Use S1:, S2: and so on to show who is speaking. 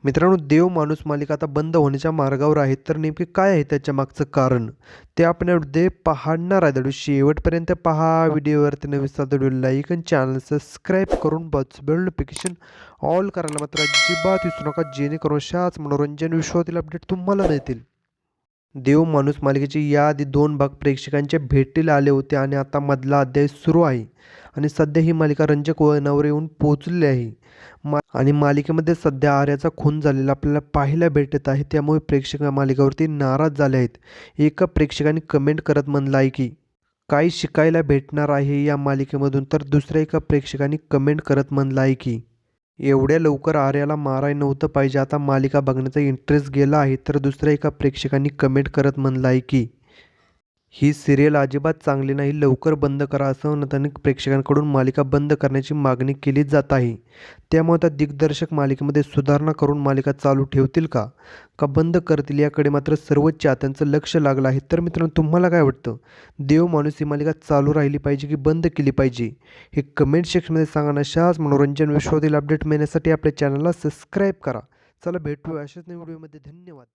S1: मित्रांनो, देव माणूस मालिका आता बंद होण्याच्या मार्गावर आहे. तर नेमके काय आहे त्याच्या मागचं कारण? ते आपण यामध्ये पाहणार आहे. व्हिडिओ शेवटपर्यंत पहा. व्हिडिओवरती नवीन असाल तर व्हिडिओ लाईक आणि चॅनल सबस्क्राईब करून बेल नोटिफिकेशन ऑल करायला मात्र अजिबात विसरू नका, जेणेकरून अशाच मनोरंजन विश्वातील अपडेट तुम्हाला मिळतील. देव माणूस मालिकेचे याआधी 2 भाग प्रेक्षकांच्या भेटीला आले होते आणि आता मधला अध्याय सुरू आहे आणि सध्या ही मालिका रंजक वळणावर येऊन पोहोचलेली आहे. आणि मालिकेमध्ये सध्या आर्याचा खून झालेला आपल्याला पाहायला भेटत आहे. त्यामुळे प्रेक्षक या मालिकेवरती नाराज झाले आहेत. एका प्रेक्षकाने कमेंट करत म्हणलं आहे की काही शिकायला भेटणार आहे या मालिकेमधून, तर दुसऱ्या एका प्रेक्षकाने कमेंट करत म्हणलं आहे की एवढ्या लवकर आर्याला मारायला नव्हतं पाहिजे, आता मालिका बघण्याचा इंटरेस्ट गेला आहे. तर दुसऱ्या एका प्रेक्षकाने कमेंट करत म्हणलं आहे की ही सीरियल अजिबात चांगली नाही, लवकर बंद करा, असं अनेक प्रेक्षकांकडून मालिका बंद करण्याची मागणी केली जात आहे. त्यामुळे आता दिग्दर्शक मालिकेमध्ये सुधारणा करून मालिका चालू ठेवतील का बंद करतील याकडे मात्र सर्वच चाहत्यांचं लक्ष लागलं आहे. तर मित्रांनो, तुम्हाला काय वाटतं? देव माणूस ही मालिका चालू राहिली पाहिजे की बंद केली पाहिजे? हे कमेंट सेक्शनमध्ये सांगा. अशाच मनोरंजन विश्वातील अपडेट मिळण्यासाठी आपल्या चॅनलला सबस्क्राईब करा. चला भेटूया अशाच नवीन व्हिडिओमध्ये. धन्यवाद.